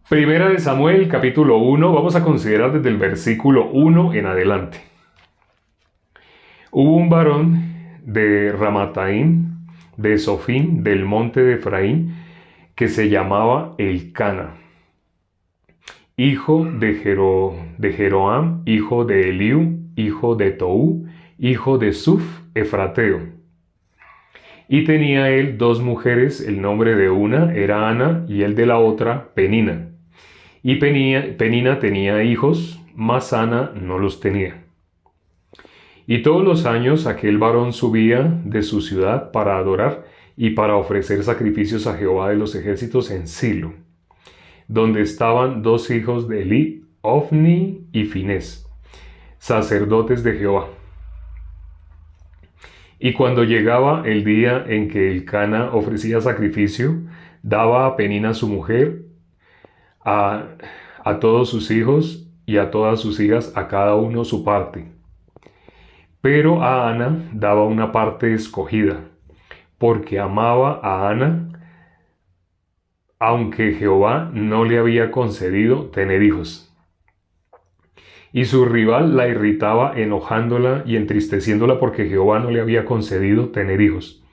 Primera de Samuel, capítulo 1, vamos a considerar desde el versículo 1 en adelante. Hubo un varón de Ramataim, de Sofim, del monte de Efraín, que se llamaba Elcana, hijo de Jeroam, hijo de Eliú, hijo de Toú, hijo de Suf, efrateo. Y tenía él dos mujeres, el nombre de una era Ana y el de la otra Penina. Y Penina tenía hijos, mas Ana no los tenía. Y todos los años aquel varón subía de su ciudad para adorar y para ofrecer sacrificios a Jehová de los ejércitos en Silo, donde estaban dos hijos de Elí, Ofni y Finés, sacerdotes de Jehová. Y cuando llegaba el día en que Elcana ofrecía sacrificio, daba a Penina su mujer, a todos sus hijos y a todas sus hijas, a cada uno su parte. Pero a Ana daba una parte escogida, porque amaba a Ana, aunque Jehová no le había concedido tener hijos. Y su rival la irritaba, enojándola y entristeciéndola, porque Jehová no le había concedido tener hijos.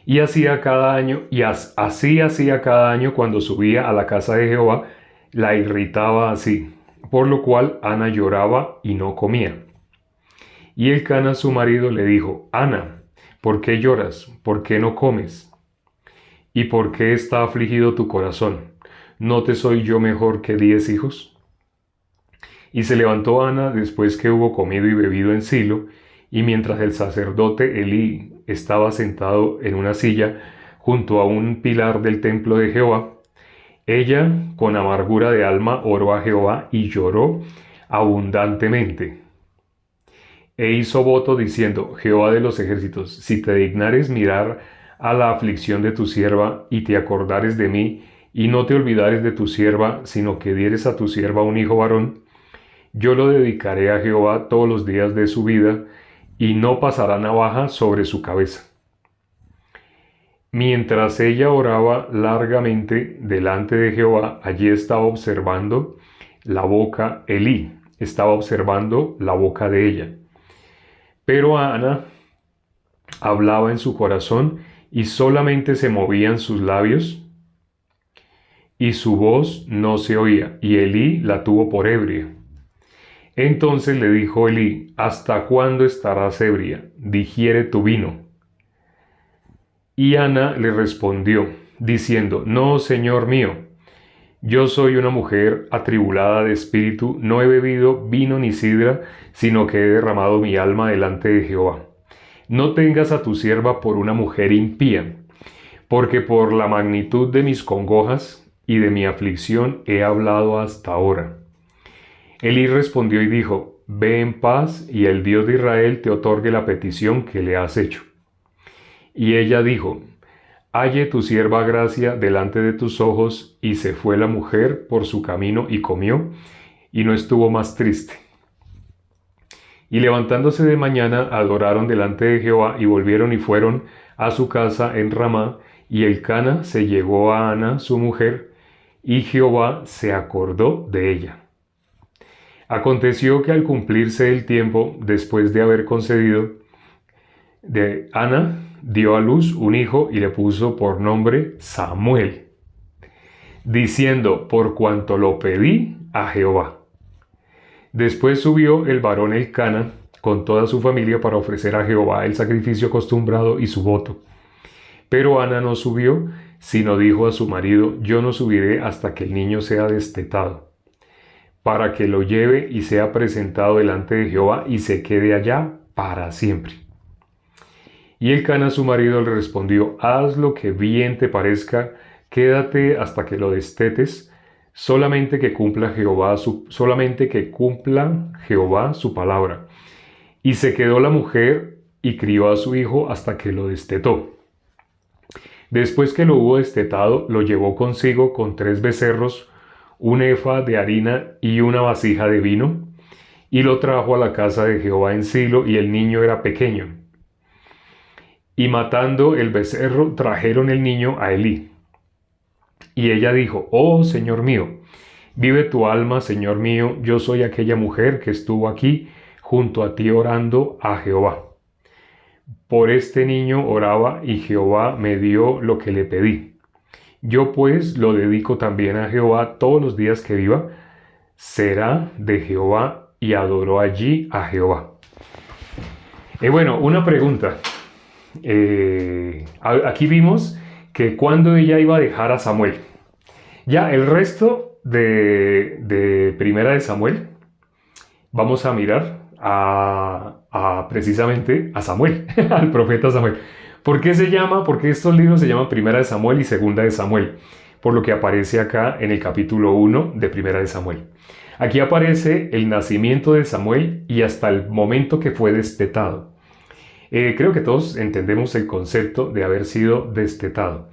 Y así hacía cada año cuando subía a la casa de Jehová, la irritaba así, por lo cual Ana lloraba y no comía. Y Elcana su marido le dijo: Ana, ¿por qué lloras? ¿Por qué no comes? ¿Y por qué está afligido tu corazón? ¿No te soy yo mejor que 10 hijos? Y se levantó Ana después que hubo comido y bebido en Silo, y mientras el sacerdote Elí estaba sentado en una silla junto a un pilar del templo de Jehová, ella con amargura de alma oró a Jehová y lloró abundantemente. E hizo voto diciendo: Jehová de los ejércitos, si te dignares mirar a la aflicción de tu sierva, y te acordares de mí, y no te olvidares de tu sierva, sino que dieres a tu sierva un hijo varón, yo lo dedicaré a Jehová todos los días de su vida, y no pasará navaja sobre su cabeza. Mientras ella oraba largamente delante de Jehová, allí estaba observando la boca Elí, estaba observando la boca de ella. Pero Ana hablaba en su corazón, y solamente se movían sus labios, y su voz no se oía, y Elí la tuvo por ebria. Entonces le dijo Elí: ¿Hasta cuándo estarás ebria? Digiere tu vino. Y Ana le respondió, diciendo: No, Señor mío, yo soy una mujer atribulada de espíritu, no he bebido vino ni sidra, sino que he derramado mi alma delante de Jehová. No tengas a tu sierva por una mujer impía, porque por la magnitud de mis congojas y de mi aflicción he hablado hasta ahora. Elí respondió y dijo: Ve en paz, y el Dios de Israel te otorgue la petición que le has hecho. Y ella dijo: Halle tu sierva gracia delante de tus ojos. Y se fue la mujer por su camino y comió, y no estuvo más triste. Y levantándose de mañana, adoraron delante de Jehová, y volvieron y fueron a su casa en Ramá, y Elcana se llegó a Ana su mujer, y Jehová se acordó de ella. Aconteció que al cumplirse el tiempo, después de haber concedido, Ana dio a luz un hijo y le puso por nombre Samuel, diciendo: por cuanto lo pedí a Jehová. Después subió el varón Elcana con toda su familia para ofrecer a Jehová el sacrificio acostumbrado y su voto. Pero Ana no subió, sino dijo a su marido: yo no subiré hasta que el niño sea destetado, para que lo lleve y sea presentado delante de Jehová y se quede allá para siempre. Y Elcana su marido le respondió: haz lo que bien te parezca, quédate hasta que lo destetes, solamente que cumpla Jehová su palabra. Y se quedó la mujer y crió a su hijo hasta que lo destetó. Después que lo hubo destetado, lo llevó consigo con 3 becerros, un efa de harina y una vasija de vino, y lo trajo a la casa de Jehová en Silo, y el niño era pequeño. Y matando el becerro, trajeron el niño a Elí. Y ella dijo: oh, Señor mío, Vive tu alma, Señor mío, yo soy aquella mujer que estuvo aquí junto a ti orando a Jehová. Por este niño oraba y Jehová me dio lo que le pedí. Yo pues lo dedico también a Jehová todos los días que viva. Será de Jehová y adoró allí a Jehová. Bueno, una pregunta. Aquí vimos que cuando ella iba a dejar a Samuel. Ya el resto de Primera de Samuel, vamos a mirar precisamente a Samuel, al profeta Samuel. ¿Por qué estos libros se llaman Primera de Samuel y Segunda de Samuel? Por lo que aparece acá en el capítulo 1 de Primera de Samuel. Aquí aparece el nacimiento de Samuel y hasta el momento que fue destetado. Creo que todos entendemos el concepto de haber sido destetado.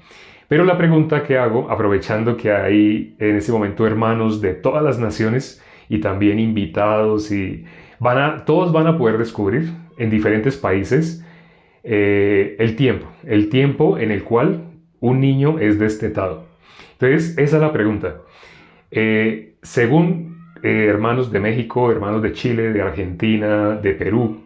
Pero la pregunta que hago, aprovechando que hay en este momento hermanos de todas las naciones y también invitados y todos van a poder descubrir en diferentes países el tiempo en el cual un niño es destetado. Entonces, esa es la pregunta. Según hermanos de México, hermanos de Chile, de Argentina, de Perú,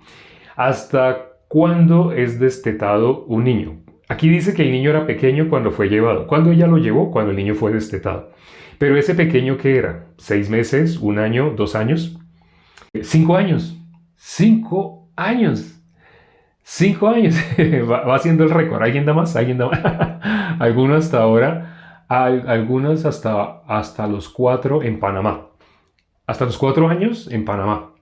¿hasta cuándo es destetado un niño? Aquí dice que el niño era pequeño cuando fue llevado. ¿Cuándo ella lo llevó? Cuando el niño fue destetado. Pero ese pequeño, ¿qué era? ¿6 meses? ¿1 año? ¿2 años? 5 años. 5 años. 5 años. Va haciendo el récord. ¿Alguien da más? ¿Alguien da más? Algunos hasta ahora. Algunos hasta los 4 en Panamá. Hasta los 4 años en Panamá.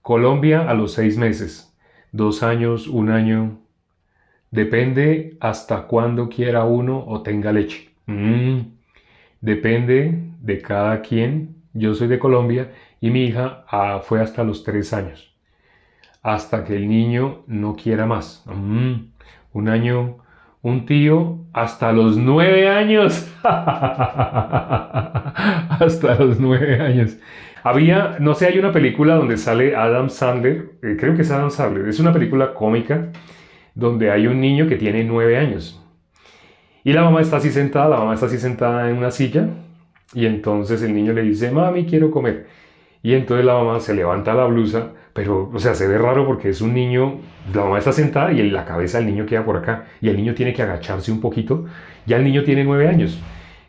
Colombia a los 6 meses. 2 años, 1 año. Depende hasta cuándo quiera uno o tenga leche. Depende de cada quien. Yo soy de Colombia y mi hija fue hasta los 3 años. Hasta que el niño no quiera más. 1 año. Un tío hasta los 9 años. Hasta los 9 años. No sé, hay una película donde sale Adam Sandler. Creo que es Adam Sandler. Es una película cómica donde hay un niño que tiene 9 años. Y la mamá está así sentada en una silla. Y entonces el niño le dice, mami, quiero comer. Y entonces la mamá se levanta la blusa, pero, o sea, se ve raro porque es un niño, la mamá está sentada y la cabeza del niño queda por acá. Y el niño tiene que agacharse un poquito. Ya el niño tiene 9 años.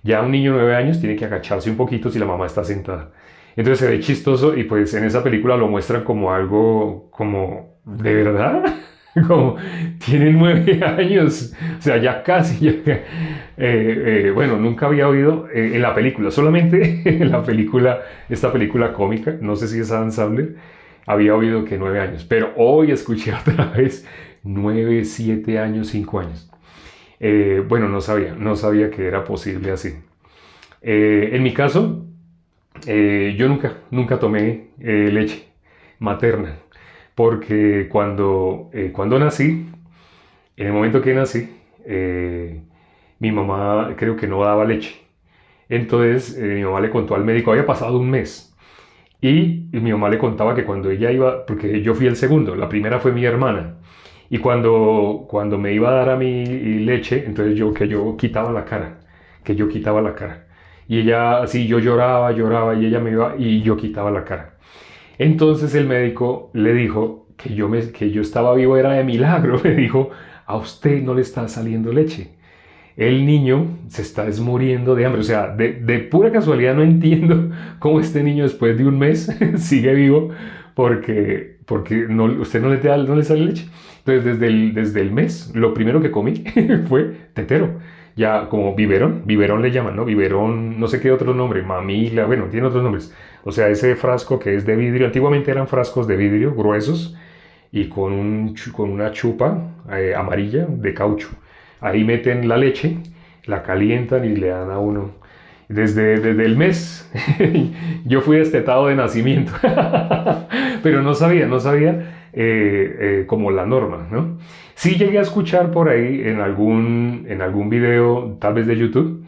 Ya un niño de 9 años tiene que agacharse un poquito si la mamá está sentada. Entonces se ve chistoso y pues en esa película lo muestran como algo, como, ¿de verdad? Como, tiene 9 años, o sea, ya casi, bueno, nunca había oído en la película, solamente en la película, esta película cómica, no sé si es Adam Sandler, había oído que 9 años, pero hoy escuché otra vez 9, 7 años, 5 años. Bueno, no sabía que era posible así. En mi caso, yo nunca tomé leche materna. Porque cuando nací, en el momento que nací, mi mamá creo que no daba leche. Entonces mi mamá le contó al médico, había pasado 1 mes. Y mi mamá le contaba que cuando ella iba, porque yo fui el segundo, la primera fue mi hermana. Y cuando me iba a dar a mi leche, entonces yo quitaba la cara, Y ella, así, yo lloraba, y ella me iba, y yo quitaba la cara. Entonces el médico le dijo que yo estaba vivo era de milagro. Me dijo, a usted no le está saliendo leche. El niño se está muriendo de hambre. O sea, de pura casualidad no entiendo cómo este niño después de 1 mes sigue vivo porque usted no le sale leche. Entonces desde el mes lo primero que comí fue tetero. Ya como biberón le llaman, ¿no? Biberón, no sé qué otro nombre, mamila, bueno, tiene otros nombres. O sea, ese frasco que es de vidrio, antiguamente eran frascos de vidrio gruesos y con una chupa amarilla de caucho. Ahí meten la leche, la calientan y le dan a uno. Desde el mes yo fui destetado de nacimiento, pero no sabía como la norma, ¿no? Sí llegué a escuchar por ahí en algún video, tal vez de YouTube,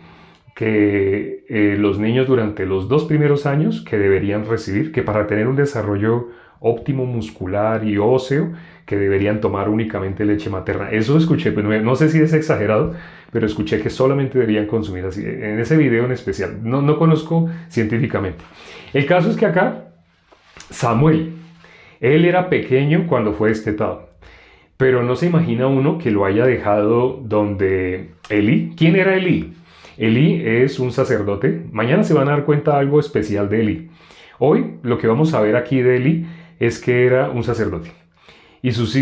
que los niños durante los 2 primeros años que deberían recibir, que para tener un desarrollo óptimo muscular y óseo que deberían tomar únicamente leche materna. Eso escuché, pues no sé si es exagerado, pero escuché que solamente debían consumir así, en ese video en especial. No conozco científicamente. El caso es que acá, Samuel, él era pequeño cuando fue destetado, pero no se imagina uno que lo haya dejado donde Elí. ¿Quién era Elí? Elí es un sacerdote. Mañana se van a dar cuenta algo especial de Elí. Hoy lo que vamos a ver aquí de Elí es que era un sacerdote. Y sus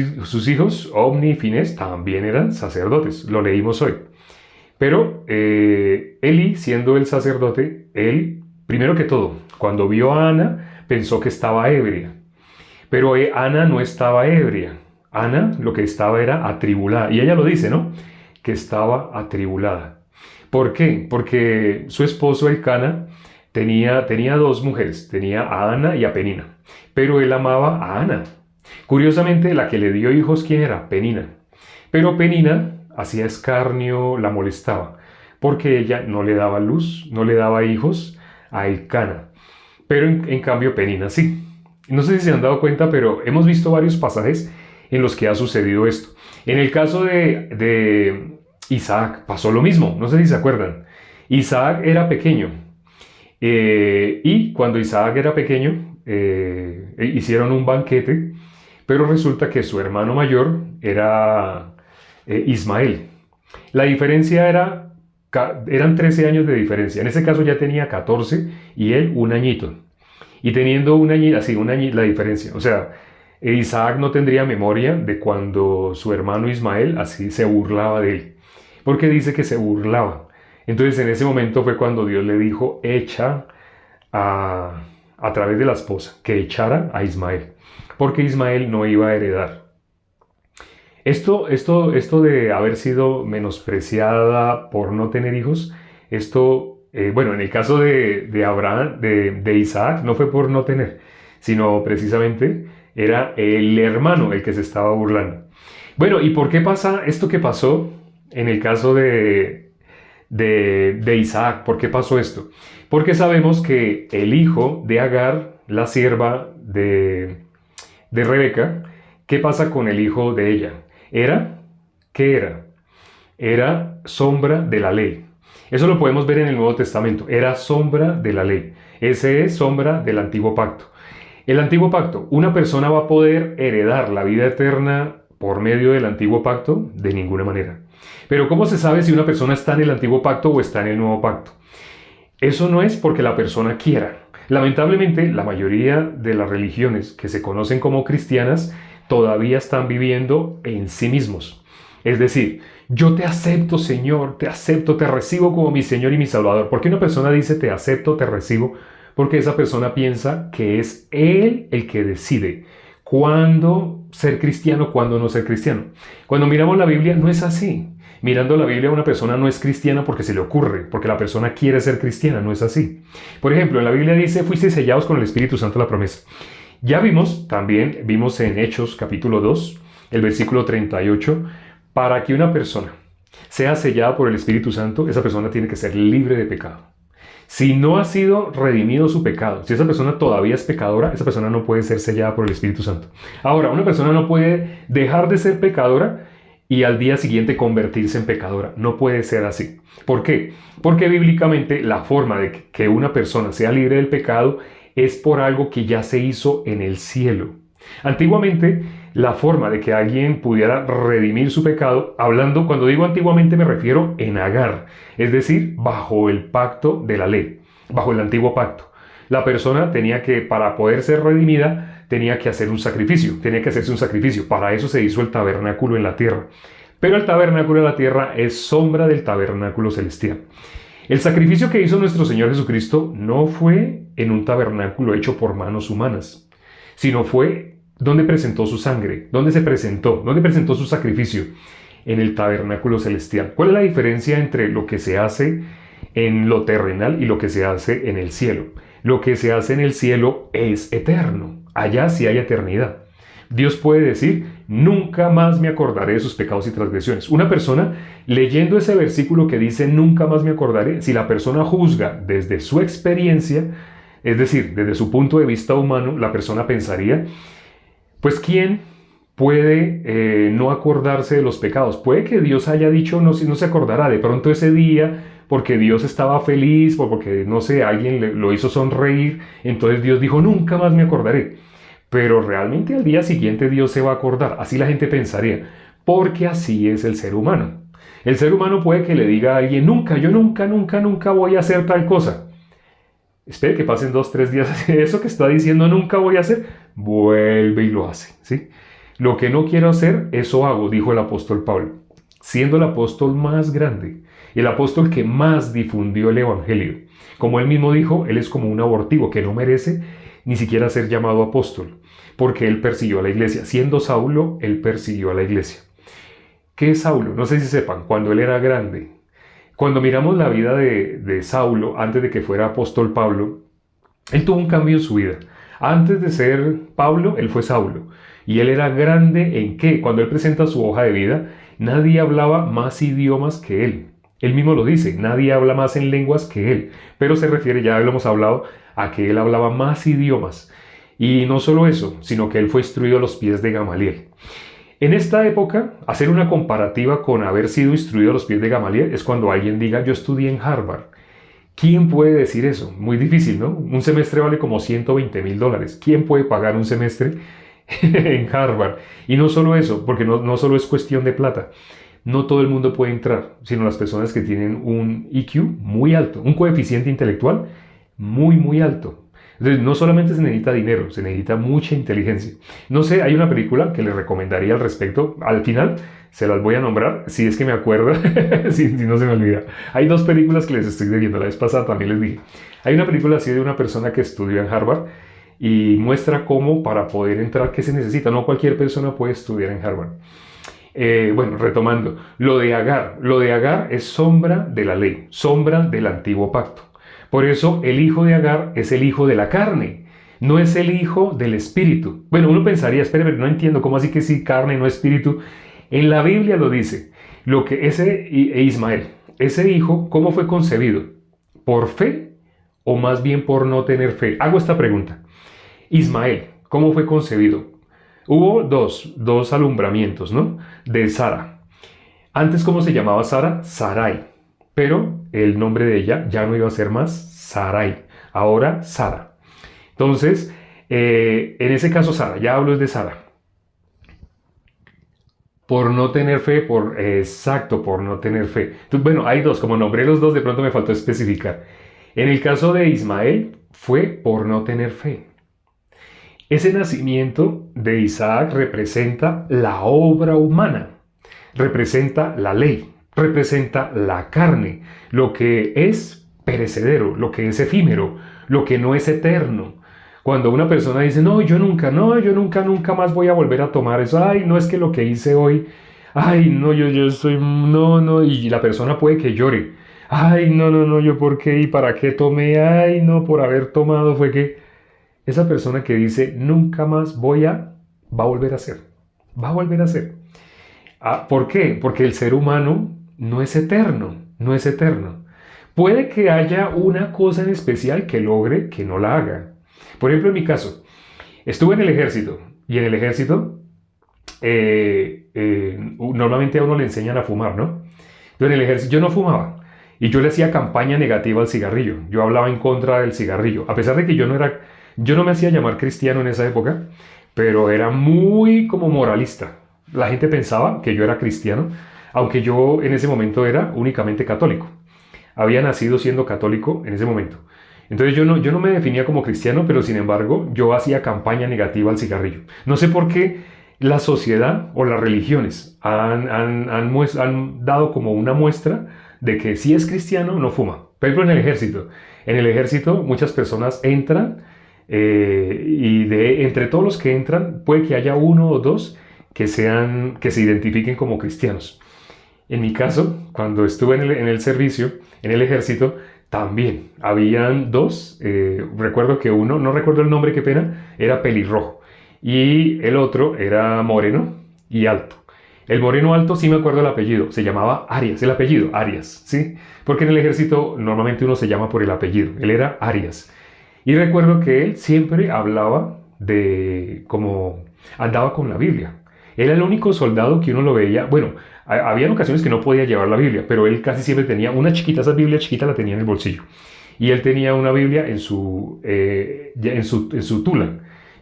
hijos, Ofni y Finés, también eran sacerdotes. Lo leímos hoy. Pero Elí, siendo el sacerdote, él, primero que todo, cuando vio a Ana, pensó que estaba ebria. Pero Ana no estaba ebria. Ana lo que estaba era atribulada. Y ella lo dice, ¿no? Que estaba atribulada. ¿Por qué? Porque su esposo Elcana tenía dos mujeres. Tenía a Ana y a Penina. Pero él amaba a Ana. Curiosamente, la que le dio hijos, ¿quién era? Penina. Pero Penina hacía escarnio, la molestaba. Porque ella no le daba luz, no le daba hijos a Elcana. Pero en cambio Penina sí. No sé si se han dado cuenta, pero hemos visto varios pasajes en los que ha sucedido esto. En el caso de Isaac pasó lo mismo, no sé si se acuerdan. Isaac era pequeño y cuando Isaac era pequeño hicieron un banquete, pero resulta que su hermano mayor era Ismael. La diferencia eran 13 años de diferencia. En ese caso ya tenía 14 y él un añito. Y teniendo un añito, así, un año la diferencia. O sea, Isaac no tendría memoria de cuando su hermano Ismael así se burlaba de él. Porque dice que se burlaba. Entonces en ese momento fue cuando Dios le dijo, echa a través de la esposa, que echara a Ismael. Porque Ismael no iba a heredar. Esto de haber sido menospreciada por no tener hijos, bueno, en el caso de Abraham, de Isaac, no fue por no tener, sino precisamente era el hermano el que se estaba burlando. Bueno, ¿y por qué pasa esto que pasó en el caso de Isaac? ¿Por qué pasó esto? Porque sabemos que el hijo de Agar, la sierva de Rebeca, ¿qué pasa con el hijo de ella? ¿Qué era? Era sombra de la ley. Eso lo podemos ver en el Nuevo Testamento. Era sombra de la ley. Ese es sombra del Antiguo Pacto. El Antiguo Pacto, ¿una persona va a poder heredar la vida eterna por medio del Antiguo Pacto? De ninguna manera. Pero ¿cómo se sabe si una persona está en el Antiguo Pacto o está en el Nuevo Pacto? Eso no es porque la persona quiera. Lamentablemente, la mayoría de las religiones que se conocen como cristianas todavía están viviendo en sí mismos. Es decir, yo te acepto, Señor, te acepto, te recibo como mi Señor y mi Salvador. ¿Por qué una persona dice te acepto, te recibo? Porque esa persona piensa que es Él el que decide cuándo ser cristiano, cuándo no ser cristiano. Cuando miramos la Biblia no es así. Mirando la Biblia una persona no es cristiana porque se le ocurre, porque la persona quiere ser cristiana, no es así. Por ejemplo, en la Biblia dice, fuiste sellados con el Espíritu Santo la promesa. Ya vimos en Hechos capítulo 2, el versículo 38, para que una persona sea sellada por el Espíritu Santo, esa persona tiene que ser libre de pecado. Si no ha sido redimido su pecado, si esa persona todavía es pecadora, esa persona no puede ser sellada por el Espíritu Santo. Ahora, una persona no puede dejar de ser pecadora y al día siguiente convertirse en pecadora. No puede ser así. ¿Por qué? Porque bíblicamente la forma de que una persona sea libre del pecado es por algo que ya se hizo en el cielo. Antiguamente, la forma de que alguien pudiera redimir su pecado, cuando digo antiguamente me refiero en Agar, es decir, bajo el pacto de la ley, bajo el antiguo pacto. La persona para poder ser redimida, tenía que hacerse un sacrificio. Para eso se hizo el tabernáculo en la tierra. Pero el tabernáculo en la tierra es sombra del tabernáculo celestial. El sacrificio que hizo nuestro Señor Jesucristo no fue en un tabernáculo hecho por manos humanas, sino fue donde presentó su sangre, donde presentó su sacrificio, en el tabernáculo celestial. ¿Cuál es la diferencia entre lo que se hace en lo terrenal y lo que se hace en el cielo? Lo que se hace en el cielo es eterno. Allá sí hay eternidad. Dios puede decir, nunca más me acordaré de sus pecados y transgresiones. Una persona leyendo ese versículo que dice, nunca más me acordaré, si la persona juzga desde su experiencia, Es decir, desde su punto de vista humano, la persona pensaría, pues ¿quién puede no acordarse de los pecados? Puede que Dios haya dicho, no, si no se acordará de pronto ese día, porque Dios estaba feliz, o porque, no sé, alguien lo hizo sonreír, entonces Dios dijo, nunca más me acordaré. Pero realmente al día siguiente Dios se va a acordar, así la gente pensaría, porque así es el ser humano. El ser humano puede que le diga a alguien, nunca, yo nunca, nunca, nunca voy a hacer tal cosa. Espere que pasen 2, 3 días, eso que está diciendo nunca voy a hacer, vuelve y lo hace, ¿sí? Lo que no quiero hacer, eso hago, dijo el apóstol Pablo, siendo el apóstol más grande, el apóstol que más difundió el evangelio. Como él mismo dijo, él es como un abortivo que no merece ni siquiera ser llamado apóstol, porque él persiguió a la iglesia. Siendo Saulo, él persiguió a la iglesia. ¿Qué es Saulo? No sé si sepan, cuando él era grande. Cuando miramos la vida de Saulo, antes de que fuera apóstol Pablo, él tuvo un cambio en su vida. Antes de ser Pablo, él fue Saulo. Y él era grande en qué? Cuando él presenta su hoja de vida, nadie hablaba más idiomas que él. Él mismo lo dice, nadie habla más en lenguas que él. Pero se refiere, ya lo hemos hablado, a que él hablaba más idiomas. Y no solo eso, sino que él fue instruido a los pies de Gamaliel. En esta época, hacer una comparativa con haber sido instruido a los pies de Gamaliel es cuando alguien diga, yo estudié en Harvard. ¿Quién puede decir eso? Muy difícil, ¿no? Un semestre vale como $120,000. ¿Quién puede pagar un semestre en Harvard? Y no solo eso, porque no solo es cuestión de plata. No todo el mundo puede entrar, sino las personas que tienen un IQ muy alto, un coeficiente intelectual muy, muy alto. Entonces, no solamente se necesita dinero, se necesita mucha inteligencia. No sé, hay una película que les recomendaría al respecto. Al final se las voy a nombrar, si es que me acuerdo, si no se me olvida. Hay 2 películas que les estoy debiendo. La vez pasada también les dije. Hay una película así de una persona que estudió en Harvard y muestra cómo para poder entrar, qué se necesita. No cualquier persona puede estudiar en Harvard. Bueno, retomando, lo de Agar es sombra de la ley, sombra del antiguo pacto. Por eso el hijo de Agar es el hijo de la carne, no es el hijo del espíritu. Bueno, uno pensaría, espere, no entiendo, ¿cómo así que sí, carne, no espíritu? En la Biblia lo dice, lo que Ismael, ese hijo, ¿cómo fue concebido? ¿Por fe o más bien por no tener fe? Hago esta pregunta. Ismael, ¿cómo fue concebido? Hubo dos alumbramientos, ¿no? De Sara. Antes, ¿cómo se llamaba Sara? Sarai. Pero el nombre de ella ya no iba a ser más Sarai, ahora Sara. Entonces, en ese caso Sara, ya hablo de Sara. Por no tener fe, exacto, por no tener fe. Entonces, bueno, hay dos, como nombré los dos, de pronto me faltó especificar. En el caso de Ismael, fue por no tener fe. Ese nacimiento de Isaac representa la obra humana, representa la ley, representa la carne, lo que es perecedero, lo que es efímero, lo que no es eterno. Cuando una persona dice, no, yo nunca, nunca más voy a volver a tomar eso, ay, no es que lo que hice hoy, ay, no, yo estoy, no, y la persona puede que llore, ay, no, yo por qué y para qué tomé, ay, no, por haber tomado fue que esa persona que dice, nunca más va a volver a hacer, va a volver a hacer. ¿Por qué? Porque el ser humano no es eterno, no es eterno. Puede que haya una cosa en especial que logre que no la haga. Por ejemplo, en mi caso, estuve en el ejército y en el ejército normalmente a uno le enseñan a fumar, ¿no? Yo en el ejército yo no fumaba y yo le hacía campaña negativa al cigarrillo. Yo hablaba en contra del cigarrillo, a pesar de que yo no me hacía llamar cristiano en esa época, pero era muy como moralista. La gente pensaba que yo era cristiano, aunque yo en ese momento era únicamente católico. Había nacido siendo católico en ese momento. Entonces yo no me definía como cristiano, pero sin embargo yo hacía campaña negativa al cigarrillo. No sé por qué la sociedad o las religiones han dado como una muestra de que si es cristiano no fuma. Por ejemplo, en el ejército muchas personas entran entre todos los que entran puede que haya uno o dos que se identifiquen como cristianos. En mi caso, cuando estuve en el servicio, en el ejército, también habían dos. Recuerdo que uno, no recuerdo el nombre, qué pena, era pelirrojo. Y el otro era moreno y alto. El moreno alto sí me acuerdo el apellido, se llamaba Arias, el apellido, Arias, ¿sí? Porque en el ejército normalmente uno se llama por el apellido, él era Arias. Y recuerdo que él siempre hablaba de cómo andaba con la Biblia. Era el único soldado que uno lo veía. Bueno, había ocasiones que no podía llevar la Biblia, pero él casi siempre tenía una chiquita, esa Biblia chiquita la tenía en el bolsillo. Y él tenía una Biblia en su tula.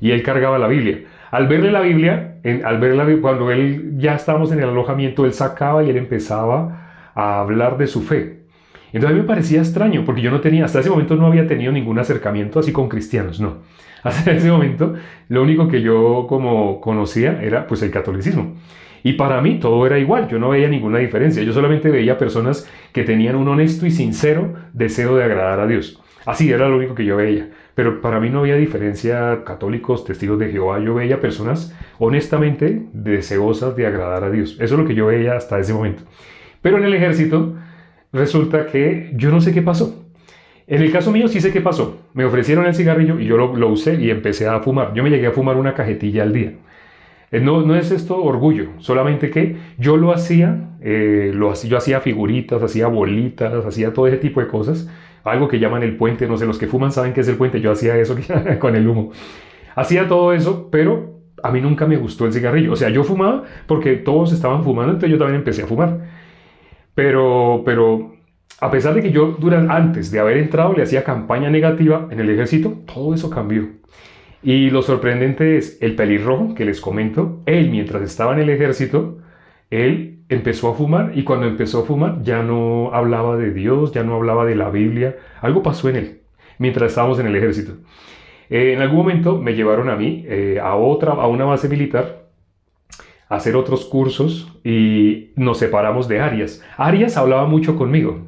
Y él cargaba la Biblia. Al verle la Biblia, cuando él ya estábamos en el alojamiento, él sacaba y él empezaba a hablar de su fe. Entonces a mí me parecía extraño, porque yo no tenía, hasta ese momento no había tenido ningún acercamiento así con cristianos, no. Hasta ese momento lo único que yo como conocía era pues el catolicismo. Y para mí todo era igual, yo no veía ninguna diferencia, yo solamente veía personas que tenían un honesto y sincero deseo de agradar a Dios. Así era lo único que yo veía, pero para mí no había diferencia católicos, testigos de Jehová, yo veía personas honestamente deseosas de agradar a Dios. Eso es lo que yo veía hasta ese momento. Pero en el ejército resulta que yo no sé qué pasó. En el caso mío sí sé qué pasó. Me ofrecieron el cigarrillo y yo lo usé y empecé a fumar. Yo me llegué a fumar una cajetilla al día. No, no es esto orgullo, solamente que yo yo hacía figuritas, hacía bolitas, hacía todo ese tipo de cosas, algo que llaman el puente, no sé, los que fuman saben qué es el puente, yo hacía eso con el humo. Hacía todo eso, pero a mí nunca me gustó el cigarrillo, o sea, yo fumaba porque todos estaban fumando, entonces yo también empecé a fumar. Pero a pesar de que yo antes de haber entrado le hacía campaña negativa en el ejército, todo eso cambió. Y lo sorprendente es el pelirrojo que les comento, él mientras estaba en el ejército, él empezó a fumar y cuando empezó a fumar ya no hablaba de Dios, ya no hablaba de la Biblia, algo pasó en él mientras estábamos en el ejército. En algún momento me llevaron a mí a una base militar a hacer otros cursos y nos separamos de Arias. Arias hablaba mucho conmigo.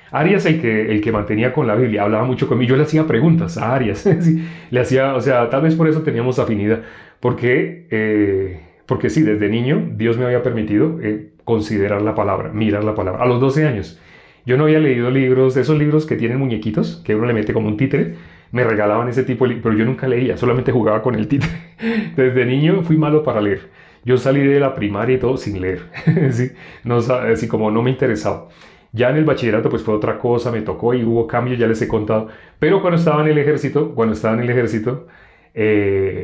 Arias, el que mantenía con la Biblia, hablaba mucho conmigo. Yo le hacía preguntas a Arias. Sí, le hacía, o sea, tal vez por eso teníamos afinidad. Porque sí, desde niño Dios me había permitido considerar la palabra, mirar la palabra. A los 12 años. Yo no había leído libros, esos libros que tienen muñequitos, que uno le mete como un títere. Me regalaban ese tipo de libros, pero yo nunca leía, solamente jugaba con el títere. Desde niño fui malo para leer. Yo salí de la primaria y todo sin leer. Sí, no, así como no me interesaba. Ya en el bachillerato pues fue otra cosa, me tocó y hubo cambios, ya les he contado. Pero cuando estaba en el ejército,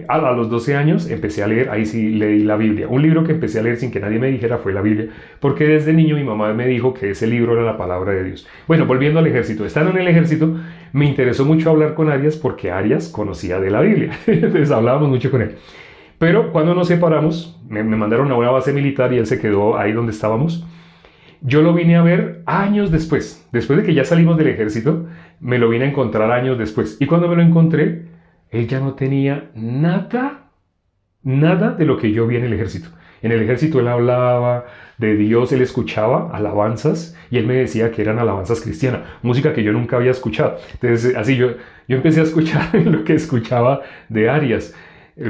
a los 12 años empecé a leer, ahí sí leí la Biblia. Un libro que empecé a leer sin que nadie me dijera fue la Biblia, porque desde niño mi mamá me dijo que ese libro era la palabra de Dios. Bueno, volviendo al ejército, estando en el ejército, me interesó mucho hablar con Arias porque Arias conocía de la Biblia, entonces hablábamos mucho con él. Pero cuando nos separamos, me mandaron a una base militar y él se quedó ahí donde estábamos. Yo lo vine a ver años después de que ya salimos del ejército, me lo vine a encontrar años después. Y cuando me lo encontré, él ya no tenía nada de lo que yo vi en el ejército. En el ejército él hablaba de Dios, él escuchaba alabanzas y él me decía que eran alabanzas cristianas, música que yo nunca había escuchado. Entonces, así yo empecé a escuchar lo que escuchaba de Arias.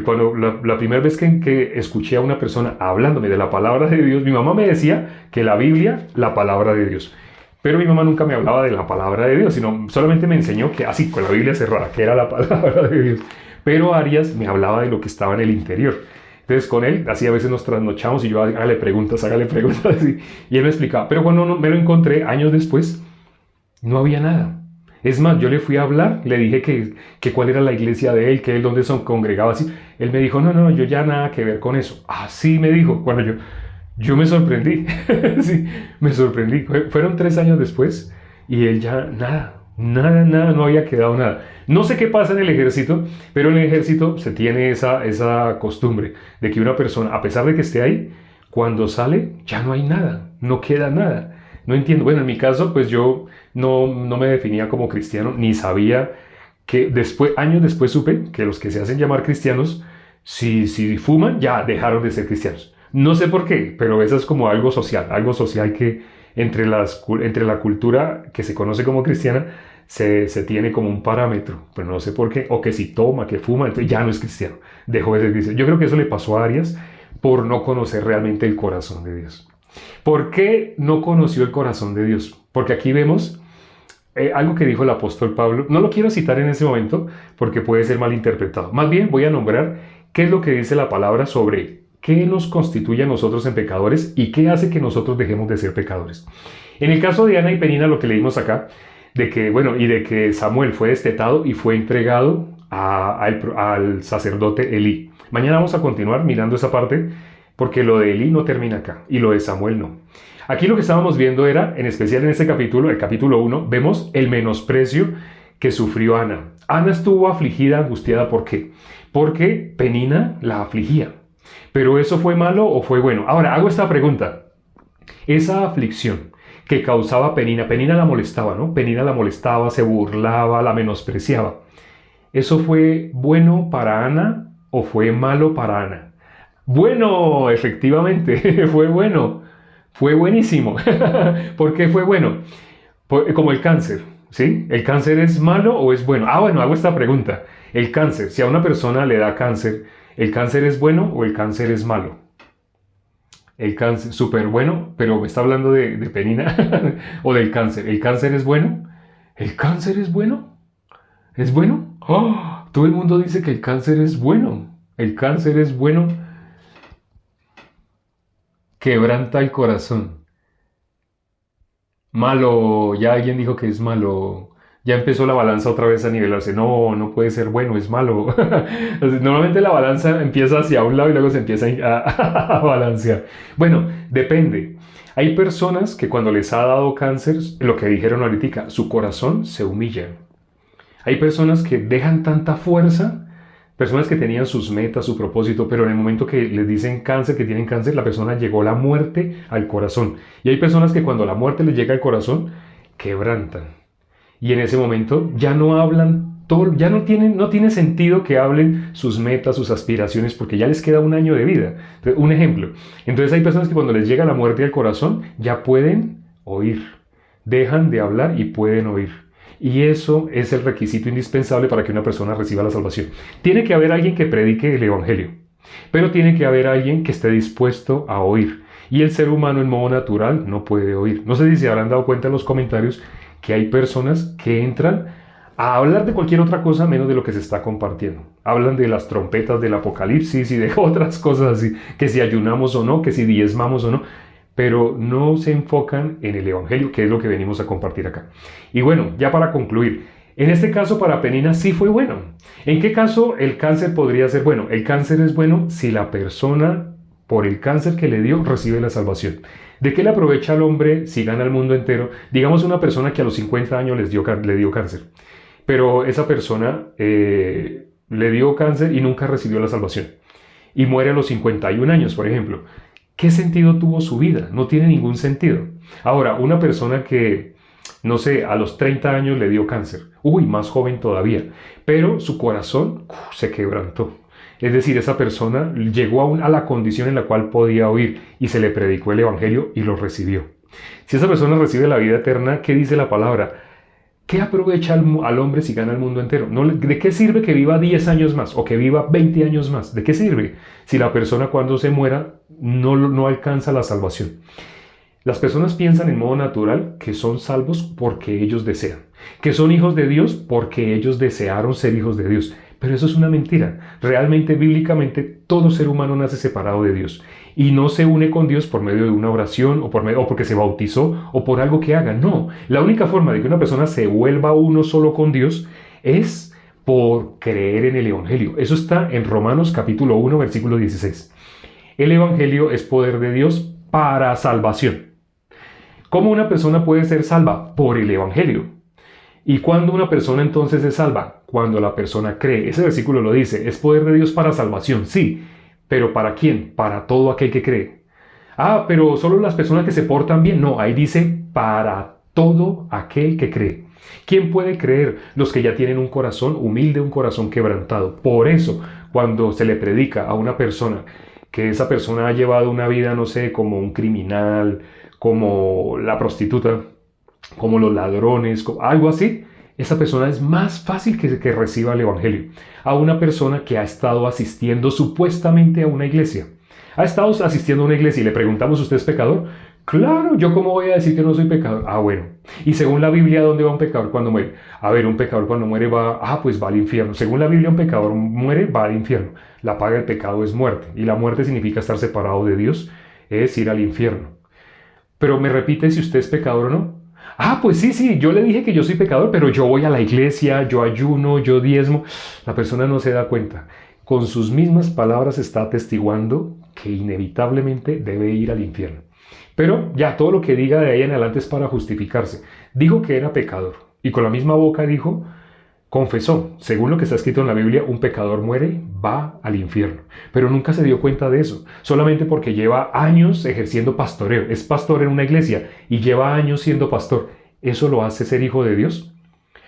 Cuando la primera vez que escuché a una persona hablándome de la palabra de Dios, mi mamá me decía que la Biblia, la palabra de Dios. Pero mi mamá nunca me hablaba de la palabra de Dios, sino solamente me enseñó que así, con la Biblia cerrada, que era la palabra de Dios. Pero Arias me hablaba de lo que estaba en el interior. Entonces con él, así a veces nos trasnochamos y yo hágale preguntas, y él me explicaba. Pero cuando me lo encontré años después, no había nada. Es más, yo le fui a hablar, le dije que cuál era la iglesia de él, que él dónde se congregaba así. Él me dijo, no, yo ya nada que ver con eso. Así me dijo, cuando yo me sorprendí, sí, me sorprendí. Fueron 3 años después y él ya nada, no había quedado nada. No sé qué pasa en el ejército, pero en el ejército se tiene esa costumbre de que una persona, a pesar de que esté ahí, cuando sale ya no hay nada, no queda nada. No entiendo. Bueno, en mi caso, pues yo no me definía como cristiano, ni sabía que años después supe que los que se hacen llamar cristianos, si fuman, ya dejaron de ser cristianos. No sé por qué, pero eso es como algo social que entre la cultura que se conoce como cristiana se tiene como un parámetro, pero no sé por qué, o que si toma, que fuma, entonces ya no es cristiano, dejó de ser cristiano. Yo creo que eso le pasó a Arias por no conocer realmente el corazón de Dios. ¿Por qué no conoció el corazón de Dios? Porque aquí vemos algo que dijo el apóstol Pablo. No lo quiero citar en ese momento porque puede ser malinterpretado. Más bien voy a nombrar qué es lo que dice la palabra sobre qué nos constituye a nosotros en pecadores y qué hace que nosotros dejemos de ser pecadores. En el caso de Ana y Penina, lo que leímos acá, de que, bueno, y de que Samuel fue destetado y fue entregado al sacerdote Elí. Mañana vamos a continuar mirando esa parte porque lo de Elí no termina acá y lo de Samuel no. Aquí lo que estábamos viendo era, en especial en este capítulo, el capítulo 1, vemos el menosprecio que sufrió Ana. Ana estuvo afligida, angustiada, ¿por qué? Porque Penina la afligía. ¿Pero eso fue malo o fue bueno? Ahora, hago esta pregunta. Esa aflicción que causaba Penina, Penina la molestaba, ¿no? Penina la molestaba, se burlaba, la menospreciaba. ¿Eso fue bueno para Ana o fue malo para Ana? Bueno, efectivamente, fue bueno. Fue buenísimo. ¿Por qué fue bueno? Como el cáncer, ¿sí? ¿El cáncer es malo o es bueno? Ah, bueno, hago esta pregunta. El cáncer, si a una persona le da cáncer, ¿el cáncer es bueno o el cáncer es malo? El cáncer, súper bueno, pero me está hablando de Penina o del cáncer. ¿El cáncer es bueno? ¿El cáncer es bueno? ¿Es bueno? ¡Oh! Todo el mundo dice que el cáncer es bueno. El cáncer es bueno. Quebranta el corazón. Malo, ya alguien dijo que es malo. Ya empezó la balanza otra vez a nivelarse. No, no puede ser bueno, es malo. Normalmente la balanza empieza hacia un lado y luego se empieza a balancear. Bueno, depende. Hay personas que cuando les ha dado cáncer, lo que dijeron ahorita, su corazón se humilla. Hay personas que dejan tanta fuerza, personas que tenían sus metas, su propósito, pero en el momento que les dicen cáncer, que tienen cáncer, la persona llegó la muerte al corazón. Y hay personas que cuando la muerte les llega al corazón, quebrantan. Y en ese momento ya no hablan, ya no tiene sentido que hablen sus metas, sus aspiraciones, porque ya les queda un año de vida. Entonces, un ejemplo. Entonces hay personas que cuando les llega la muerte al corazón, ya pueden oír. Dejan de hablar y pueden oír. Y eso es el requisito indispensable para que una persona reciba la salvación. Tiene que haber alguien que predique el evangelio, pero tiene que haber alguien que esté dispuesto a oír. Y el ser humano en modo natural no puede oír. No sé si se habrán dado cuenta en los comentarios que hay personas que entran a hablar de cualquier otra cosa menos de lo que se está compartiendo. Hablan de las trompetas del apocalipsis y de otras cosas así, que si ayunamos o no, que si diezmamos o no, pero no se enfocan en el evangelio, que es lo que venimos a compartir acá. Y bueno, ya para concluir, en este caso para Penina sí fue bueno. ¿En qué caso el cáncer podría ser bueno? El cáncer es bueno si la persona, por el cáncer que le dio, recibe la salvación. ¿De qué le aprovecha al hombre si gana el mundo entero? Digamos una persona que a los 50 años le dio cáncer, pero esa persona le dio cáncer y nunca recibió la salvación. Y muere a los 51 años, por ejemplo. ¿Qué sentido tuvo su vida? No tiene ningún sentido. Ahora, una persona que, no sé, a los 30 años le dio cáncer, más joven todavía, pero su corazón se quebrantó. Es decir, esa persona llegó a la condición en la cual podía oír y se le predicó el evangelio y lo recibió. Si esa persona recibe la vida eterna, ¿qué dice la palabra? ¿Qué aprovecha al hombre si gana el mundo entero? ¿De qué sirve que viva 10 años más o que viva 20 años más? ¿De qué sirve si la persona cuando se muera no alcanza la salvación? Las personas piensan en modo natural que son salvos porque ellos desean, que son hijos de Dios porque ellos desearon ser hijos de Dios. Pero eso es una mentira. Realmente, bíblicamente, todo ser humano nace separado de Dios y no se une con Dios por medio de una oración o porque se bautizó o por algo que haga. No, la única forma de que una persona se vuelva uno solo con Dios es por creer en el Evangelio. Eso está en Romanos capítulo 1, versículo 16. El Evangelio es poder de Dios para salvación. ¿Cómo una persona puede ser salva? Por el Evangelio. ¿Y cuándo una persona entonces es salva? Cuando la persona cree. Ese versículo lo dice, es poder de Dios para salvación, sí, pero ¿para quién? Para todo aquel que cree. Ah, pero solo las personas que se portan bien. No, ahí dice para todo aquel que cree. ¿Quién puede creer? Los que ya tienen un corazón humilde, un corazón quebrantado. Por eso, cuando se le predica a una persona que esa persona ha llevado una vida, no sé, como un criminal, como la prostituta, como los ladrones, algo así, esa persona es más fácil que reciba el evangelio. A una persona que ha estado asistiendo supuestamente a una iglesia. Ha estado asistiendo a una iglesia y le preguntamos, ¿usted es pecador? Claro, ¿yo cómo voy a decir que no soy pecador? Ah, bueno. Y según la Biblia, ¿dónde va un pecador cuando muere? A ver, un pecador cuando muere pues va al infierno. Según la Biblia, un pecador muere, va al infierno. La paga del pecado es muerte. Y la muerte significa estar separado de Dios, es ir al infierno. Pero me repite si usted es pecador o no. Ah, pues sí, sí, yo le dije que yo soy pecador, pero yo voy a la iglesia, yo ayuno, yo diezmo. La persona no se da cuenta. Con sus mismas palabras está atestiguando que inevitablemente debe ir al infierno. Pero ya todo lo que diga de ahí en adelante es para justificarse. Dijo que era pecador y con la misma boca dijo, confesó, según lo que está escrito en la Biblia, un pecador muere, va al infierno. Pero nunca se dio cuenta de eso, solamente porque lleva años ejerciendo pastoreo. Es pastor en una iglesia y lleva años siendo pastor. ¿Eso lo hace ser hijo de Dios?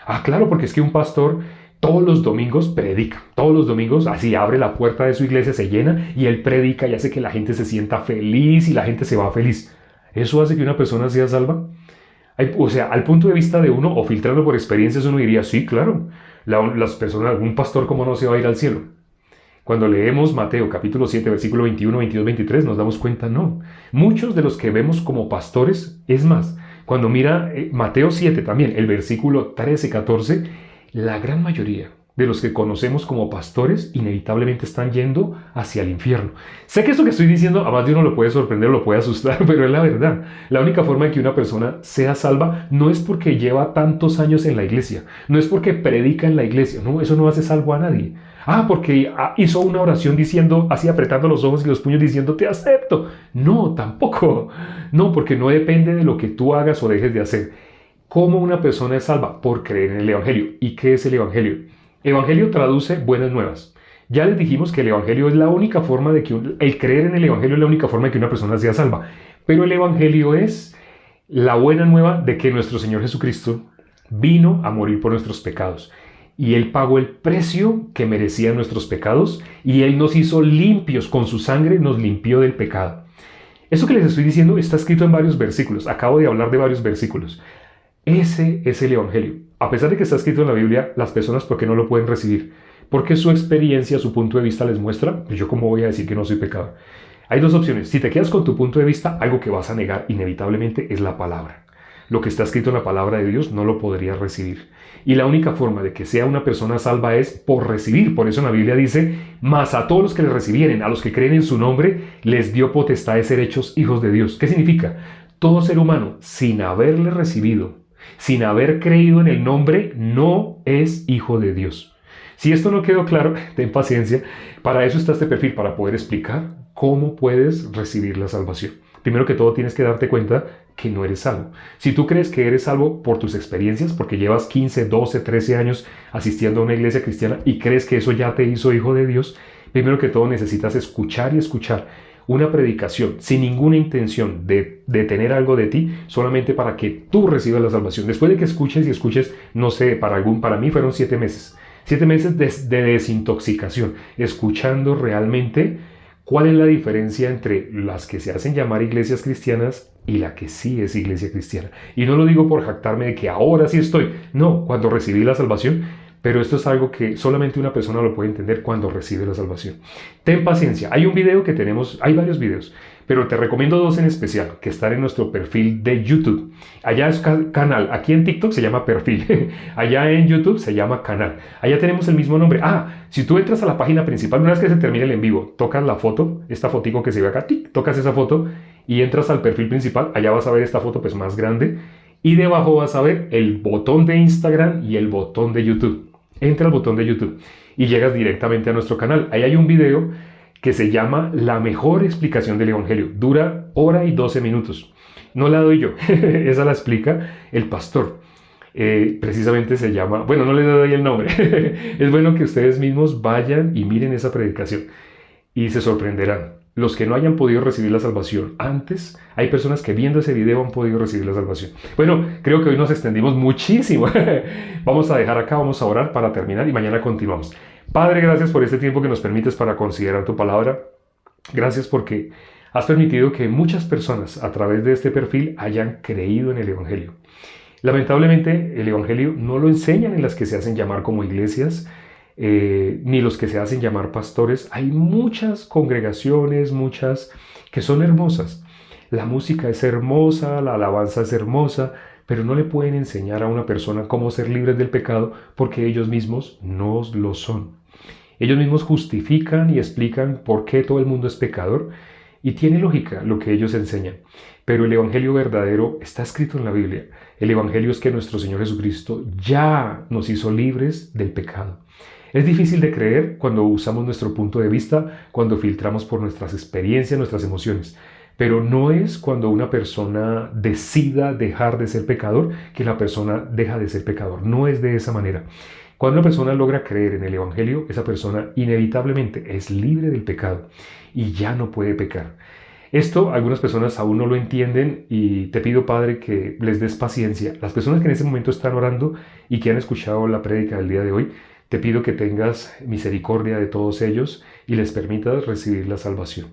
Ah, claro, porque es que un pastor todos los domingos predica. Todos los domingos así abre la puerta de su iglesia, se llena y él predica y hace que la gente se sienta feliz y la gente se va feliz. ¿Eso hace que una persona sea salva? O sea, al punto de vista de uno, o filtrando por experiencias, uno diría, sí, claro, las personas, un pastor, ¿cómo no se va a ir al cielo? Cuando leemos Mateo capítulo 7, versículo 21, 22, 23, nos damos cuenta, no. Muchos de los que vemos como pastores, es más, cuando mira Mateo 7 también, el versículo 13, 14, la gran mayoría de los que conocemos como pastores inevitablemente están yendo hacia el infierno. Sé que esto que estoy diciendo a más de uno lo puede sorprender, lo puede asustar, pero es la verdad. La única forma en que una persona sea salva no es porque lleva tantos años en la iglesia, no es porque predica en la iglesia, no, eso no hace salvo a nadie. Ah, porque hizo una oración diciendo, así apretando los ojos y los puños diciendo, te acepto. No, tampoco. No, porque no depende de lo que tú hagas o dejes de hacer. ¿Cómo una persona es salva? Por creer en el Evangelio. ¿Y qué es el Evangelio? Evangelio traduce buenas nuevas. Ya les dijimos que el Evangelio es la única forma de que el creer en el Evangelio es la única forma de que una persona sea salva. Pero el Evangelio es la buena nueva de que nuestro Señor Jesucristo vino a morir por nuestros pecados. Y Él pagó el precio que merecían nuestros pecados y Él nos hizo limpios, con su sangre nos limpió del pecado. Eso que les estoy diciendo está escrito en varios versículos. Acabo de hablar de varios versículos. Ese es el Evangelio. A pesar de que está escrito en la Biblia, las personas, ¿por qué no lo pueden recibir? Porque su experiencia, su punto de vista les muestra, pues yo cómo voy a decir que no soy pecador. Hay dos opciones. Si te quedas con tu punto de vista, algo que vas a negar inevitablemente es la palabra. Lo que está escrito en la palabra de Dios no lo podrías recibir. Y la única forma de que sea una persona salva es por recibir. Por eso en la Biblia dice, mas a todos los que le recibieren, a los que creen en su nombre, les dio potestad de ser hechos hijos de Dios. ¿Qué significa? Todo ser humano, sin haberle recibido, sin haber creído en el nombre, no es hijo de Dios. Si esto no quedó claro, ten paciencia. Para eso está este perfil, para poder explicar cómo puedes recibir la salvación. Primero que todo tienes que darte cuenta que no eres salvo. Si tú crees que eres salvo por tus experiencias, porque llevas 15, 12, 13 años asistiendo a una iglesia cristiana y crees que eso ya te hizo hijo de Dios, primero que todo necesitas escuchar y escuchar una predicación sin ninguna intención de tener algo de ti, solamente para que tú recibas la salvación. Después de que escuches y escuches, no sé, para mí fueron 7 meses. 7 meses de desintoxicación, escuchando realmente cuál es la diferencia entre las que se hacen llamar iglesias cristianas y la que sí es iglesia cristiana. Y no lo digo por jactarme de que ahora sí estoy. No, cuando recibí la salvación. Pero esto es algo que solamente una persona lo puede entender cuando recibe la salvación. Ten paciencia. Hay un video que tenemos, hay varios videos, pero te recomiendo dos en especial, que están en nuestro perfil de YouTube. Allá es canal. Aquí en TikTok se llama perfil. Allá en YouTube se llama canal. Allá tenemos el mismo nombre. Ah, si tú entras a la página principal, una vez que se termine el en vivo, tocas la foto, esta fotico que se ve acá, tocas esa foto y entras al perfil principal. Allá vas a ver esta foto pues más grande. Y debajo vas a ver el botón de Instagram y el botón de YouTube. Entra al botón de YouTube y llegas directamente a nuestro canal. Ahí hay un video que se llama La mejor explicación del Evangelio. Dura 1:12 minutos. No la doy yo, esa la explica el pastor. Precisamente se llama, bueno, no le doy el nombre. Es bueno que ustedes mismos vayan y miren esa predicación y se sorprenderán. Los que no hayan podido recibir la salvación antes, hay personas que viendo ese video han podido recibir la salvación. Bueno, creo que hoy nos extendimos muchísimo. Vamos a dejar acá, vamos a orar para terminar y mañana continuamos. Padre, gracias por este tiempo que nos permites para considerar tu palabra. Gracias porque has permitido que muchas personas a través de este perfil hayan creído en el Evangelio. Lamentablemente, el Evangelio no lo enseñan en las que se hacen llamar como iglesias, ni los que se hacen llamar pastores. Hay muchas congregaciones, muchas que son hermosas. La música es hermosa, la alabanza es hermosa, pero no le pueden enseñar a una persona cómo ser libres del pecado porque ellos mismos no lo son. Ellos mismos justifican y explican por qué todo el mundo es pecador y tiene lógica lo que ellos enseñan. Pero el Evangelio verdadero está escrito en la Biblia. El Evangelio es que nuestro Señor Jesucristo ya nos hizo libres del pecado. Es difícil de creer cuando usamos nuestro punto de vista, cuando filtramos por nuestras experiencias, nuestras emociones. Pero no es cuando una persona decida dejar de ser pecador que la persona deja de ser pecador. No es de esa manera. Cuando una persona logra creer en el Evangelio, esa persona inevitablemente es libre del pecado y ya no puede pecar. Esto algunas personas aún no lo entienden y te pido, Padre, que les des paciencia. Las personas que en ese momento están orando y que han escuchado la prédica del día de hoy, te pido que tengas misericordia de todos ellos y les permitas recibir la salvación.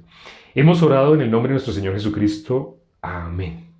Hemos orado en el nombre de nuestro Señor Jesucristo. Amén.